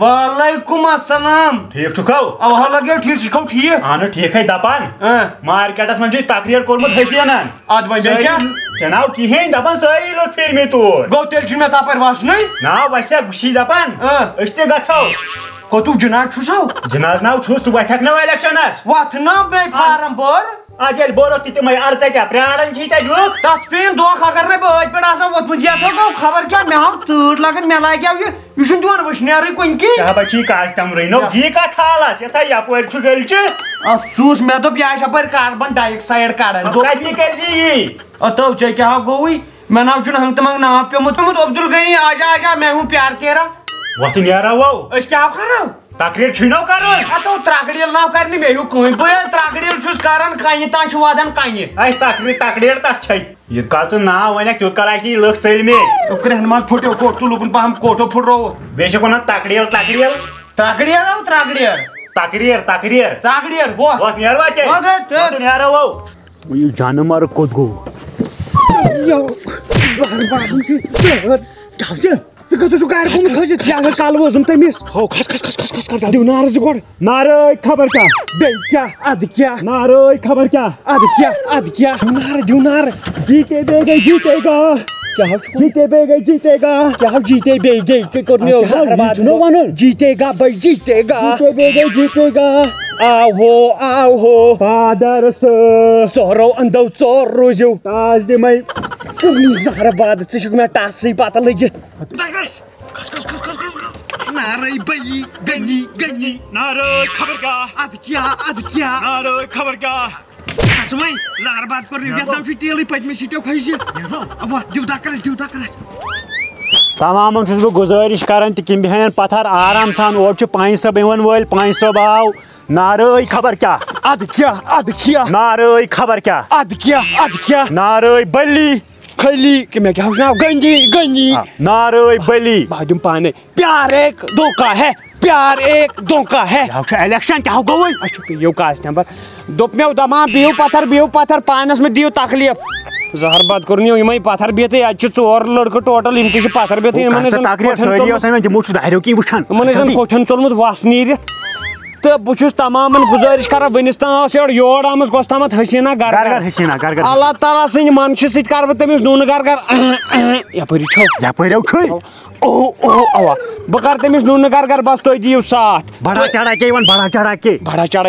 وعلیکم السلام ٹھیک چھکو اوہ لگے ٹھیک چھکو ٹھیک اہن ٹھیک ہے دپان مارکیٹس من تقریر کورمت حسینن اد وجہ کیا چناو کہین دپان ساری لوگ پھر میں تور گو تیل چھ مے تپر واسنے نا وسیا گشی دپان اس تے گژھو کوتو جناز چھسو جناز ناو چھس تو وتھک نو الیکشنس وات نا بے فارم بور اجل بورو تمے ارچٹیا پرانن چھ تے لوگ تت پین دو اگر نے بٲدۍ پٮ۪ٹھ آسان ووتمُت یتھ گو خبر کیا مے ہاو تۭر لگان مے لاگیو یہ چھُنہٕ دِوان وٕشنیرٕے کُنہِ کی کیا بچی کاسٹمرٕے نو یہ کتھ حالس یتھا یپٲرۍ چھُ گٔلچہِ افسوس مے دوٚپ یہِ آسہِ اپٲرۍ کاربن ڈائی آکسایڈ کڑان کتہِ کرزِ یی تو ژےٚ کیٛاہ گوٚوُے مےٚ ناو چھُنہٕ ہنٛگ تہٕ منٛگ ناو پیوٚمُت عبدل غنی آجا آجا میں ہوں پیار تیرا وۄتھ نیرو وو أسۍ کیٛاہ کرو تقریر چھُنو کرُن اتو ترٛکڑیل ناو کرنہِ مےٚ ہیوٗ کٕہٕنۍ بہٕ ییٚلہِ ترٛکڑیل چھُس کران کنہِ تام چھُ واتان کنہِ اَسہِ تقریر تتھ چھے یہِ کر ژٕ ناو ونکھ تیُتھ کال آسہِ لُکھ ژٔلمٕتۍ کرٛہنہِ منٛز پھُٹیو کوٹ تہٕ لوگُن پہم کوٹھو پھُٹرووُت بیٚیہِ چھِ ونان تقریر ترٛکڑیل او ترٛکڑیر تقریر ترٛکڑیر وۄتھ نیروا ژےٚ نیرو وو یہِ جانور کوٚت گوٚو گاڑِ کُن کھٔسِتھ یہِ اگر کل ووزُم تٔمِس کھس کھس کھس کھس کھس کر دِو نار زٕ گۄڈٕ نارٲے خبر کیٛاہ بیٚیہِ کیٛاہ ادٕ کیٛاہ نارٲے خبر کیٛاہ ادٕ کیٛاہ نار دِو نار جیتے گا جیتے گا کیٛاہ جیٖتے بیٚیہِ گٔے کوٚر مےٚ ونُن جیٖتے گا بھائی جیٖتے گا جیتے گا آو ہو فادر ژورو اندو ژور روزِو ٹاس دِمے زہر باد ژٕ چھُکھ مےٚ ٹاسٕے پتہ لٔگِتھ نارے بٔیی گنی نارٲے خبر کیٛاہ ادٕ کیٛاہ نارٲے خبر کیٛاہ کھس وۄنۍ زہر باد کوٚر یتھ نام چھُ تیلٕے پٔتمہِ سیٖٹو کھٔسہِ دِو دکرس تمام چھُس بہٕ گُزٲرِش کران تہِ کِم بیہن پتھر آرام سان اور چھُ پانٛژِ صٲب یِوان وٲلۍ پانٛژِ صٲب آو نارٲے خبر کیٛاہ ادٕ کیٛاہ نارٲے خبر کیٛاہ ادٕ کیٛاہ نارٲے بلی کھلی کہ مےٚ کیٛاہ چھُ ناو گنی نارٲے بلی بہٕ دِمہٕ پانے پیار ایک دھوکہ ہے یہِ چھُ الیکشن کیٛاہ گوٚوُے اچھا پیٚیو کاسٹمبر دوٚپ مےٚ دپان بِہِو پتھر پانس مےٚ دِیِو تکلیٖف زہر باد کوٚر نِو یِمے پتھر بِہتٕے اتہِ چھِ ژور لڑکہٕ ٹوٹل یِم تہِ چھِ پتھر بِہتٕے یِمن ٲسۍ کوٹھٮ۪ن ژولمُت وس نیٖرِتھ تہٕ بہٕ چھُس تمامن گُزٲرِش کران ؤنِس تام ٲس یور آمٕژ گۄس تامتھ حسیٖنہ گر اللہ تعالیٰ سٕنٛدِ منشہِ سۭتۍ کرٕ بہٕ تٔمِس نوٗنہٕ گر یپٲری چھو اوا بہٕ کرٕ تٔمِس نوٗنہٕ گر بس تُہۍ دِیِو ساتھ بڑا چڑھا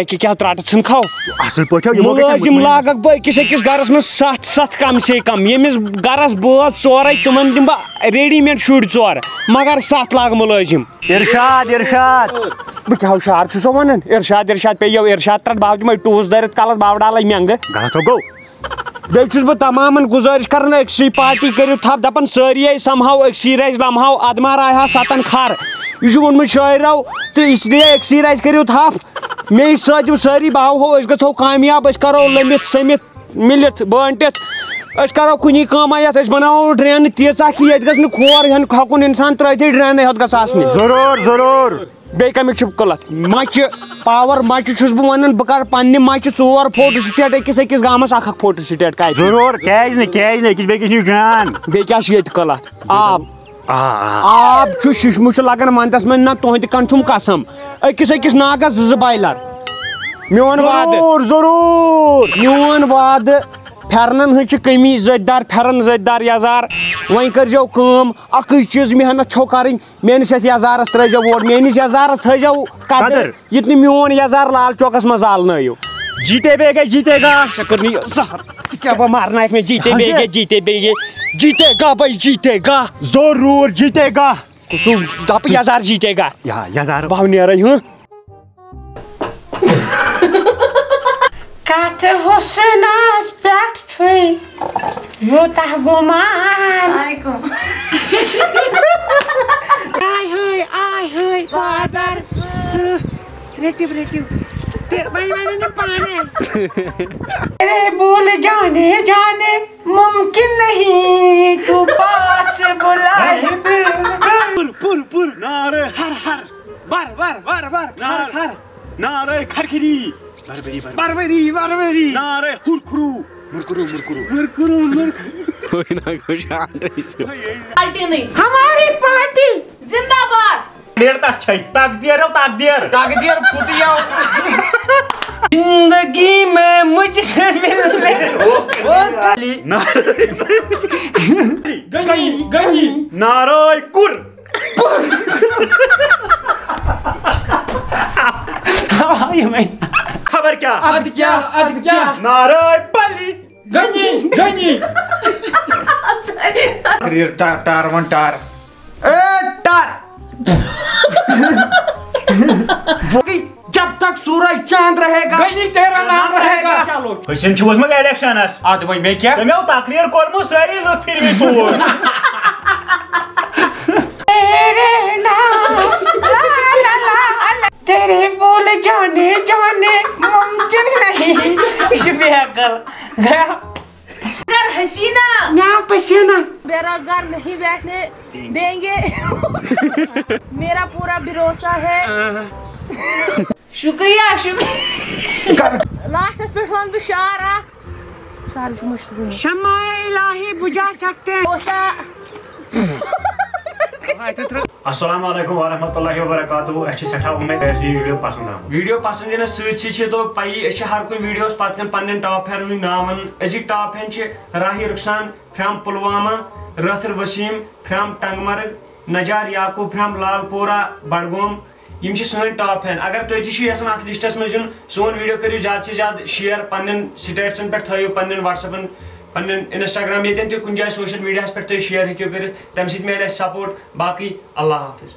کے کیٛاہ ترٛٹہٕ ژھٕن کھو اصل پٲٹھۍ مُلٲزِم لاگکھ بہٕ أکِس گرس منٛز سَتھ کم سے کم ییٚمِس گرس بٲژ ژورے تِمن دِمہٕ بہٕ ریڈی میڈ شُرۍ ژور مگر 7 لاگہٕ مُلٲزِم ارشاد بہٕ کیٛاہ ہُشار چھُسو ونان ارشاد پیٚیو ارشاد ترٛٹھ بہٕ دِمے ٹوٗس دٲرِتھ کلس بہٕ ڈالے مینٛگہٕ غلط گوٚو بیٚیہِ چھُس بہٕ تمامن گُزٲرِش کران أکسٕے پارٹی کٔرِو تھپ دپان سٲری سمہاو أکسٕے رزِ لمہاو ادمار آیہِ ہا 7 کھر یہِ چھُ ووٚنمُت شٲعرو تہٕ اس لیے أکسٕے رزِ کٔرِو تھپ مے سۭتۍ یِم سٲری بہو أسۍ گژھو کامیاب أسۍ کرو لٔمِتھ سٔمِتھ مِلِتھ بٲنٹِتھ أسۍ کرو کُنی کٲما یتھ أسۍ بناوو ڈرینہٕ تیٖژاہ کہِ ییٚتہِ گژھِ نہٕ کھور ہٮ۪کُن انسان ترٲیتھٕے ڈرینٕے یوت گژھِ آسنہِ ضروٗر بیٚیہِ کمیُک چھُ قٕلت مچہِ پاور مچہِ چھُس بہٕ ونان بہٕ کرٕ پننہِ مچہِ 4 فوٹو سٹیٹ أکِس گامس اکھ فوٹو سٹیٹ کتہِ ضروٗر کیازِ نہٕ أکِس بیٚکِس نِش جان بیٚیہِ کیٛاہ چھُ ییٚتہِ قٕلت آب چھُ ششمہٕ چھُ لگان ونٛدس منٛز نہ تُہنٛدِ کن چھُم قسم أکِس ناگس 2 بایلر میون وادٕ پھیرنن ہٕنٛز چھِ کٔمی زٔدۍ دار یزار وۄنۍ کٔرۍزیو کٲم اکٕے چیٖز محنت چھو کرٕنۍ میٲنِس یتھ یزارس ترٲیزیو ووٹ میٲنِس یزارس تھٲیزیو قدر یِتھ نہٕ میون یزار لال چوکس منٛز زالنٲیِو جیتے گا ژےٚ کٔر نہٕ یہِ زہر ژٕ کیٛاہ بہٕ مارنایکھ مےٚ جیٖتے گا بھائی جیٖتے گا ضروٗر جیتے گا کُسُم دپہٕ یزار جیٖتے گا یزار بہٕ نیرے کتھ حُسنس پٮ۪ٹھ چھُے یوٗتاہ گُمان آے ہٲے بادر رٔٹِو تہٕ وۄنۍ ونن نہٕ پانے بھول جانے ممکن نہیں تو پاس بلائے پُر نارٕ ہر بر نارٕ کھرکھری بربری نارے ہماری پارٹی زندہ باد دیر تقدیر تقدیر پھٹیو زندگی میں مجھ سے ملنے گنی نارائے کور خبر کیا اد کیا نارائے پلی گنی ٹار ون ٹار جب تک سورج چاند رہے گا گنی تیرا نام رہے گا چلو حسین چھوزمت الیکشنس اد وۄنۍ مےٚ کیٛاہ تمو تقریر کورمت ساری لوگ پھر تور تیرے بول جانے ممکن نہیں یہ بے عقل گیا اگر حسینہ میں پسینہ بے روزگار نہیں بیٹھنے دیں گے میرا پورا بھروسہ ہے شکریہ لاسٹس پہ ون بہ شعر شعر مشہور شمع الہی بجھا سکتے ہیں السلام علیکم ورحمۃ اللہ وبرکاتہ اچھے سٹھا امید ہے ویڈیو پسند آو ویڈیو پسند یِنس سۭتۍ چھِ تو پَیی أسۍ چھِ ہر کُنہِ ویڈیوس پتہٕ کَن پننٮ۪ن ٹاپ فینن ہٕنٛدۍ ناو ونان أزِکۍ ٹاپ فین چھِ راہی رُخسان from Pulwama Rather Waseem from Tangmarg Najar Yaqub from لال پورہ بڈگوم یِم چھِ سٲنۍ ٹاپ فین اگر تُہۍ تہِ چھِو یژھان اتھ لسٹس منٛز یُن سون ویڈیو کٔرِو زیادٕ سے زیادٕ شیر پننٮ۪ن سٹیٹسن پٮ۪ٹھ تھٲیِو پننٮ۪ن وٹسیپن پننٮ۪ن انسٹاگرام ییٚتٮ۪ن تہِ کُنہِ جایہِ سوشل میڈیاہس پٮ۪ٹھ تُہۍ شیر ہیٚکِو کٔرِتھ تمہِ سۭتۍ میلہِ اَسہِ سپورٹ باقٕے اللہ حافظ